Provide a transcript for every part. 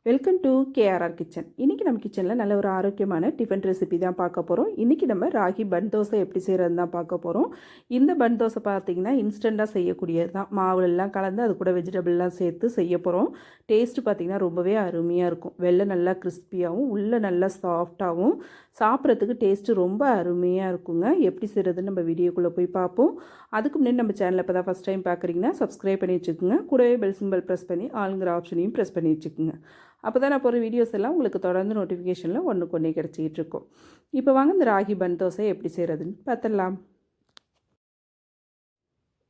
Welcome to KRR kitchen. இன்றைக்கி நம்ம கிச்சனில் நல்ல ஒரு ஆரோக்கியமான டிஃபன் ரெசிபி தான் பார்க்க போகிறோம். இன்றைக்கி நம்ம ராகி பன் தோசை எப்படி செய்கிறதுன்னு தான் பார்க்க போகிறோம். இந்த பன் தோசை பார்த்திங்கன்னா இன்ஸ்டண்ட்டாக செய்யக்கூடியது தான். மாவுலெல்லாம் கலந்து அது கூட வெஜிடபிள்லாம் சேர்த்து செய்ய போகிறோம். டேஸ்ட்டு பார்த்திங்கன்னா ரொம்பவே அருமையாக இருக்கும். வெளில நல்லா கிறிஸ்பியாகவும் உள்ளே நல்லா சாஃப்டாகவும் சாப்பிட்றதுக்கு டேஸ்ட்டு ரொம்ப அருமையாக இருக்குங்க. எப்படி செய்கிறதுன்னு நம்ம வீடியோக்குள்ளே போய் பார்ப்போம். அதுக்கு முன்னாடி நம்ம சேனலில் இப்போ தான் ஃபஸ்ட் டைம் பார்க்குறீங்கன்னா சப்ஸ்கிரைப் பண்ணி வச்சுக்கோங்க. கூடவே பெல் சிம்பிள் ப்ரெஸ் பண்ணி ஆளுங்கிற ஆப்ஷனையும் ப்ரெஸ் பண்ணி வச்சுக்கோங்க. அப்போ தான் நான் போகிற வீடியோஸ் எல்லாம் உங்களுக்கு தொடர்ந்து நோட்டிஃபிகேஷனில் ஒன்றுக்கு ஒன்றே கிடச்சிக்கிட்டு இருக்கும். இப்போ வாங்க இந்த ராகி பன் தோசை எப்படி செய்கிறதுன்னு பார்த்துடலாம்.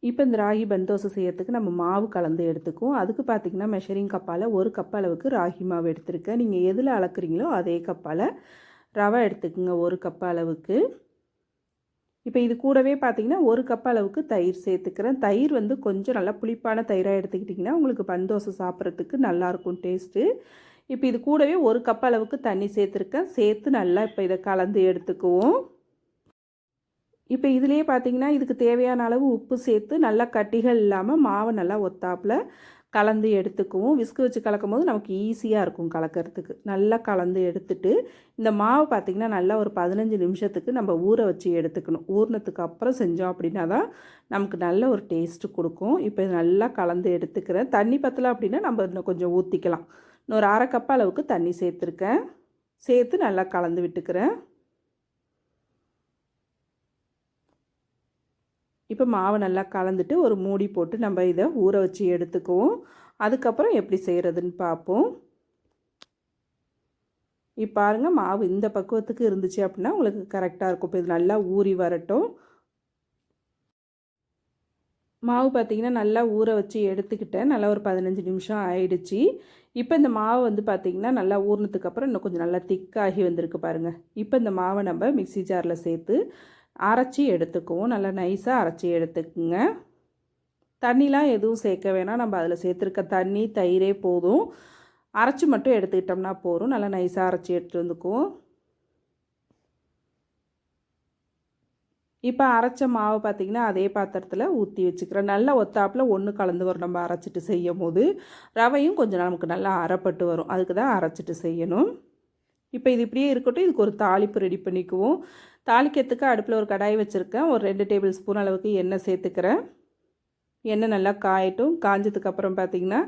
இப்போ இந்த ராகி பன் தோசை செய்கிறதுக்கு நம்ம மாவு கலந்து எடுத்துக்குவோம். அதுக்கு பார்த்திங்கன்னா மெஷரிங் கப்பால் 1 கப் அளவுக்கு ராகி மாவு எடுத்துருக்கேன். நீங்கள் எதில் அளக்குறீங்களோ அதே கப்பால் ரவை எடுத்துக்குங்க 1 கப் அளவுக்கு. இப்போ இது கூடவே பார்த்திங்கன்னா 1 கப் அளவுக்கு தயிர் சேர்த்துக்கிறேன். தயிர் வந்து கொஞ்சம் நல்லா புளிப்பான தயிராக எடுத்துக்கிட்டிங்கன்னா உங்களுக்கு பன் தோசை சாப்பிட்றதுக்கு நல்லாயிருக்கும் டேஸ்ட்டு. இப்போ இது கூடவே 1 கப் அளவுக்கு தண்ணி சேர்த்துருக்கேன். சேர்த்து நல்லா இப்போ இதை கலந்து எடுத்துக்குவோம். இப்போ இதிலே பார்த்திங்கன்னா இதுக்கு தேவையான அளவு உப்பு சேர்த்து நல்லா கட்டிகள் இல்லாமல் மாவை நல்லா ஒத்தாப்பில் கலந்து எடுத்துக்குவோம். விஸ்கு வச்சு கலக்கும் போது நமக்கு ஈஸியாக இருக்கும் கலக்கிறதுக்கு. நல்லா கலந்து எடுத்துட்டு இந்த மாவு பார்த்திங்கன்னா நல்லா ஒரு 15 நிமிஷத்துக்கு நம்ம ஊற வச்சு எடுத்துக்கணும். ஊறினதுக்கு அப்புறம் செஞ்சோம் அப்படின்னா தான் நமக்கு நல்ல ஒரு டேஸ்ட்டு கொடுக்கும். இப்போ இது நல்லா கலந்து எடுத்துக்கிறேன். தண்ணி பத்தலை அப்படின்னா நம்ம இன்னும் கொஞ்சம் ஊற்றிக்கலாம். இன்னொரு 1/2 கப் அளவுக்கு தண்ணி சேர்த்துருக்கேன். சேர்த்து நல்லா கலந்து விட்டுக்கிறேன். இப்போ மாவை நல்லா கலந்துட்டு ஒரு மூடி போட்டு நம்ம இதை ஊற வச்சு எடுத்துக்குவோம். அதுக்கப்புறம் எப்படி செய்கிறதுன்னு பார்ப்போம். இப்போ பாருங்கள் மாவு இந்த பக்குவத்துக்கு இருந்துச்சு அப்படின்னா உங்களுக்கு கரெக்டாக இருக்கும். இப்போ இது நல்லா ஊறி வரட்டும். மாவு பார்த்திங்கன்னா நல்லா ஊற வச்சு எடுத்துக்கிட்டேன். நல்லா ஒரு 15 நிமிஷம் ஆயிடுச்சு. இப்போ இந்த மாவு வந்து பார்த்திங்கன்னா நல்லா ஊறினதுக்கப்புறம் இன்னும் கொஞ்சம் நல்லா திக்காகி வந்திருக்கு பாருங்கள். இப்போ இந்த மாவை நம்ம மிக்ஸி ஜாரில் சேர்த்து அரைச்சி எடுத்துக்குவோம். நல்லா நைஸாக அரைச்சி எடுத்துக்குங்க. தண்ணிலாம் எதுவும் சேர்க்க வேணாம். நம்ம அதில் சேர்த்துருக்க தண்ணி தயிரே போதும். அரைச்சி மட்டும் எடுத்துக்கிட்டோம்னா போதும். நல்லா நைஸாக அரைச்சி எடுத்துகிட்டு வந்துக்குவோம். இப்போ அரைச்ச மாவு பார்த்திங்கன்னா அதே பாத்திரத்தில் ஊற்றி வச்சுக்கிறேன். நல்லா ஒத்தாப்பில் ஒன்று கலந்து வரும். நம்ம அரைச்சிட்டு செய்யும் போது ரவையும் கொஞ்சம் நமக்கு நல்லா அரைப்பட்டு வரும். அதுக்கு தான் அரைச்சிட்டு செய்யணும். இப்போ இது இப்படியே இருக்கட்டும். இதுக்கு ஒரு தாளிப்பு ரெடி பண்ணிக்குவோம். தாளிக்கிறதுக்கு அடுப்பில் ஒரு கடாய் வச்சுருக்கேன். ஒரு 2 டேபிள் ஸ்பூன் அளவுக்கு எண்ணெய் சேர்த்துக்கிறேன். எண்ணெய் நல்லா காயட்டும். காஞ்சதுக்கப்புறம் பார்த்திங்கன்னா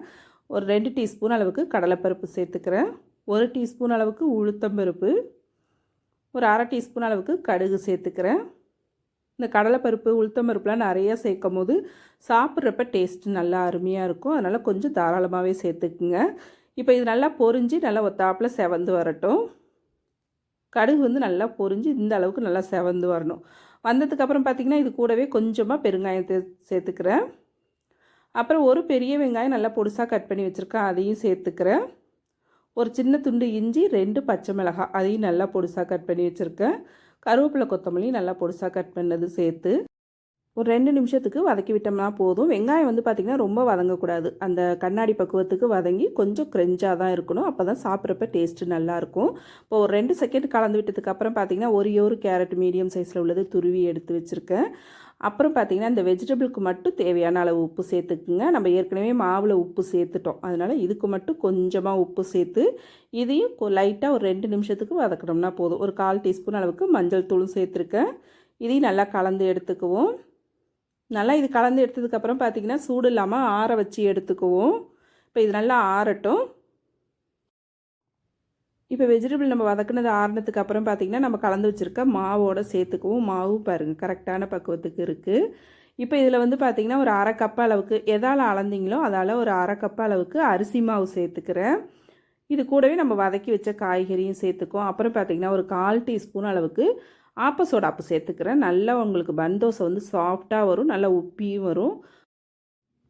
ஒரு 2 டீஸ்பூன் அளவுக்கு கடலைப்பருப்பு சேர்த்துக்கிறேன். 1 டீஸ்பூன் அளவுக்கு உளுத்தம்பருப்பு, ஒரு 1/2 டீஸ்பூன் அளவுக்கு கடுகு சேர்த்துக்கிறேன். இந்த கடலைப்பருப்பு உளுத்தம்பருப்புலாம் நிறையா சேர்க்கும் போது சாப்பிட்றப்ப டேஸ்ட்டு நல்லா அருமையாக இருக்கும். அதனால் கொஞ்சம் தாராளமாகவே சேர்த்துக்குங்க. இப்போ இது நல்லா பொரிஞ்சு நல்லா ஒத்தாப்பில் செவந்து வரட்டும். கடுகு வந்து நல்லா பொரிஞ்சு இந்த அளவுக்கு நல்லா செவந்து வரணும். வந்ததுக்கப்புறம் பார்த்திங்கன்னா இது கூடவே கொஞ்சமாக பெருங்காயத்தை சேர்த்துக்கிறேன். அப்புறம் ஒரு பெரிய வெங்காயம் நல்லா பொடிசாக கட் பண்ணி வச்சுருக்கேன். அதையும் சேர்த்துக்கிறேன். ஒரு சின்ன துண்டு இஞ்சி, 2 பச்சை மிளகாய் அதையும் நல்லா பொடிசாக கட் பண்ணி வச்சுருக்கேன். கருவேப்பிலை கொத்தமல்லியும் நல்லா பொடிசாக கட் பண்ணது சேர்த்து ஒரு 2 நிமிஷத்துக்கு வதக்கி விட்டோம்னா போதும். வெங்காயம் வந்து பார்த்திங்கன்னா ரொம்ப வதங்கக்கூடாது. அந்த கண்ணாடி பக்குவத்துக்கு வதங்கி கொஞ்சம் க்ரெஞ்சாக தான் இருக்கணும். அப்போ தான் சாப்பிட்றப்ப டேஸ்ட்டு நல்லாயிருக்கும். இப்போ ஒரு 2 செகண்ட் கலந்து விட்டதுக்கப்புறம் பார்த்திங்கன்னா ஒரு கேரட் மீடியம் சைஸில் உள்ளது துருவி எடுத்து வச்சுருக்கேன். அப்புறம் பார்த்திங்கன்னா இந்த வெஜிடபிளுக்கு மட்டும் தேவையான அளவு உப்பு சேர்த்துக்குங்க. நம்ம ஏற்கனவே மாவில் உப்பு சேர்த்துட்டோம். அதனால் இதுக்கு மட்டும் கொஞ்சமாக உப்பு சேர்த்து இதையும் லைட்டாக ஒரு 2 நிமிஷத்துக்கு வதக்கணும்னா போதும். ஒரு 1/4 டீஸ்பூன் அளவுக்கு மஞ்சள் தூளும் சேர்த்துருக்கேன். இதையும் நல்லா கலந்து எடுத்துக்குவோம். நல்லா இது கலந்து எடுத்ததுக்கப்புறம் பார்த்திங்கன்னா சூடு இல்லாமல் ஆற வச்சு எடுத்துக்குவோம். இப்போ இது நல்லா ஆறட்டும். இப்போ வெஜிடபிள் நம்ம வதக்குனது ஆறினதுக்கு அப்புறம் பார்த்திங்கன்னா நம்ம கலந்து வச்சுருக்க மாவோடு சேர்த்துக்குவோம். மாவு பாருங்கள் கரெக்டான பக்குவத்துக்கு இருக்குது. இப்போ இதில் வந்து பார்த்திங்கன்னா ஒரு 1/2 கப் அளவுக்கு எதால் அளந்தீங்களோ அதால் ஒரு 1/2 கப் அளவுக்கு அரிசி மாவு சேர்த்துக்கிறேன். இது கூடவே நம்ம வதக்கி வச்ச காய்கறியும் சேர்த்துக்குவோம். அப்புறம் பார்த்திங்கன்னா ஒரு 1/4 டீஸ்பூன் அளவுக்கு ஆப்ப சோடாப்பு சேர்த்துக்கிறேன். நல்லா உங்களுக்கு பன் தோசை வந்து சாஃப்டாக வரும். நல்லா உப்பியும் வரும்.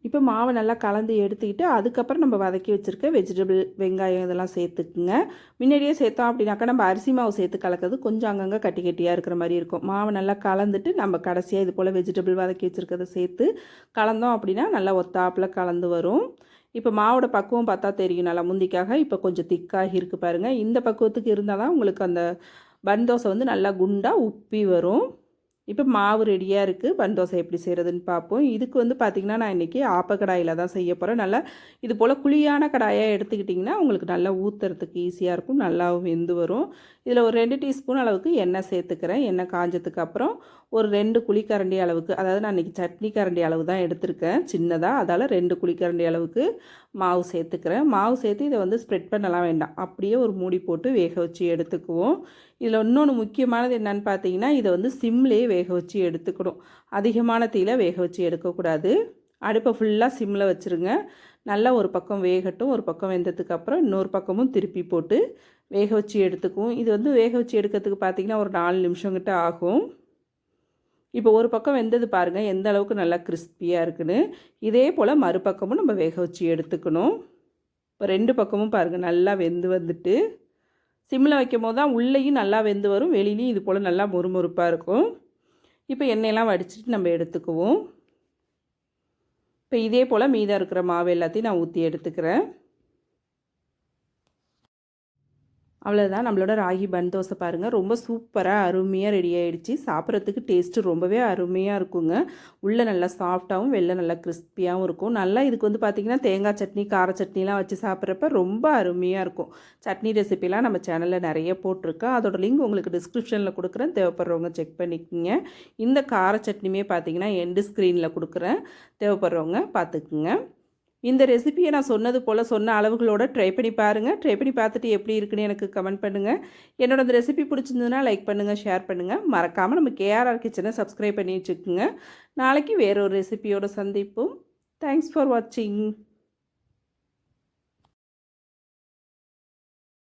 இப்போ மாவை நல்லா கலந்து எடுத்துக்கிட்டு அதுக்கப்புறம் நம்ம வதக்கி வச்சுருக்க வெஜிடபிள் வெங்காயம் இதெல்லாம் சேர்த்துக்குங்க. முன்னாடியே சேர்த்தோம் அப்படின்னாக்கா நம்ம அரிசி மாவு சேர்த்து கலக்கிறது கொஞ்சம் அங்கங்கே கட்டி கட்டியாக இருக்கிற மாதிரி இருக்கும். மாவை நல்லா கலந்துட்டு நம்ம கடைசியாக இது போல் வெஜிடபிள் வதக்கி வச்சுருக்கிறத சேர்த்து கலந்தோம் அப்படின்னா நல்லா ஒத்தாப்பில் கலந்து வரும். இப்போ மாவோட பக்குவம் பார்த்தா தெரியும் நல்லா முந்திக்காக இப்போ கொஞ்சம் திக்காகி இருக்குது பாருங்கள். இந்த பக்குவத்துக்கு இருந்தால் தான் உங்களுக்கு அந்த பன் தோசை வந்து நல்லா குண்டாக உப்பி வரும். இப்போ மாவு ரெடியாக இருக்குது. பன் தோசை எப்படி செய்கிறதுன்னு பார்ப்போம். இதுக்கு வந்து பார்த்திங்கன்னா நான் இன்றைக்கி ஆப்பக்கடாயில் தான் செய்ய போகிறேன். நல்லா இது போல் குழியான கடாயாக எடுத்துக்கிட்டிங்கன்னா உங்களுக்கு நல்லா ஊற்றுறதுக்கு ஈஸியாக இருக்கும், நல்லாவும் வெந்து வரும். இதில் ஒரு 2 டீஸ்பூன் அளவுக்கு எண்ணெய் சேர்த்துக்கிறேன். எண்ணெய் காஞ்சதுக்கு அப்புறம் ஒரு 2 குழிக்கரண்டி அளவுக்கு, அதாவது நான் இன்றைக்கி சட்னி கரண்டி அளவு தான் எடுத்திருக்கேன் சின்னதாக, அதால் 2 குழிக்கரண்டி அளவுக்கு மாவு சேர்த்துக்கிறேன். மாவு சேர்த்து இதை வந்து ஸ்ப்ரெட் பண்ணலாம் வேண்டாம், அப்படியே ஒரு மூடி போட்டு வேக வச்சு எடுத்துக்குவோம். இதில் இன்னொன்று முக்கியமானது என்னென்னு பார்த்தீங்கன்னா, இதை வந்து சிம்லேயே வேக வச்சு எடுத்துக்கணும். அதிகமான தீயில வேக வச்சு எடுக்கக்கூடாது. அடுப்பை ஃபுல்லாக சிம்மில் வச்சுருங்க. நல்லா ஒரு பக்கம் வேகட்டும். ஒரு பக்கம் வெந்ததுக்கப்புறம் இன்னொரு பக்கமும் திருப்பி போட்டு வேக வச்சு எடுத்துக்குவோம். இது வந்து வேக வச்சு எடுக்கிறதுக்கு பார்த்திங்கன்னா ஒரு 4 நிமிஷம் கிட்ட ஆகும். இப்போ ஒரு பக்கம் வெந்தது பாருங்கள் எந்த அளவுக்கு நல்லா கிறிஸ்பியாக இருக்குன்னு. இதே போல் மறுபக்கமும் நம்ம வேக வச்சு எடுத்துக்கணும். இப்போ 2 பக்கமும் பாருங்கள் நல்லா வெந்து வந்துட்டு, சிம்மில் வைக்கும் போது தான் உள்ளேயும் நல்லா வெந்து வரும், வெளியிலையும் இது போல் நல்லா மொறுமொறுப்பாக இருக்கும். இப்போ எண்ணெயெல்லாம் வடிச்சிட்டு நம்ம எடுத்துக்குவோம். இப்போ இதே போல் மீதம் இருக்கிற மாவு எல்லாத்தையும் நான் ஊற்றி எடுத்துக்கிறேன். அவ்வளோதான், நம்மளோட ராகி பன் தோசை பாருங்கள் ரொம்ப சூப்பராக அருமையாக ரெடி ஆகிடுச்சு. சாப்பிட்றதுக்கு டேஸ்ட்டு ரொம்பவே அருமையாக இருக்குங்க. உள்ளே நல்லா சாஃப்டாகவும் வெளில நல்லா கிறிஸ்பியாகவும் இருக்கும். நல்லா இதுக்கு வந்து பார்த்திங்கன்னா தேங்காய் சட்னி, கார சட்னிலாம் வச்சு சாப்பிட்றப்ப ரொம்ப அருமையாக இருக்கும். சட்னி ரெசிபிலாம் நம்ம சேனலில் நிறைய போட்டிருக்கேன். அதோட லிங்க் உங்களுக்கு டிஸ்கிரிப்ஷனில் கொடுக்குறேன், தேவைப்படுறவங்க செக் பண்ணிக்கோங்க. இந்த கார சட்னியுமே பார்த்திங்கன்னா எண்டு ஸ்க்ரீனில் கொடுக்குறேன், தேவைப்படுறவங்க பார்த்துக்குங்க. இந்த ரெசிபியை நான் சொன்னது போல் சொன்ன அளவுகளோடு ட்ரை பண்ணி பாருங்கள். ட்ரை பண்ணி பார்த்துட்டு எப்படி இருக்குன்னு எனக்கு கமெண்ட் பண்ணுங்கள். என்னோட இந்த ரெசிபி பிடிச்சிருந்ததுன்னா லைக் பண்ணுங்கள், ஷேர் பண்ணுங்கள். மறக்காமல் நம்ம கேஆர்ஆர் கிச்சனை சப்ஸ்கிரைப் பண்ணி வச்சுக்கோங்க. நாளைக்கு வேறொரு ரெசிபியோடு சந்திப்போம். தேங்க்ஸ் ஃபார் வாட்சிங்.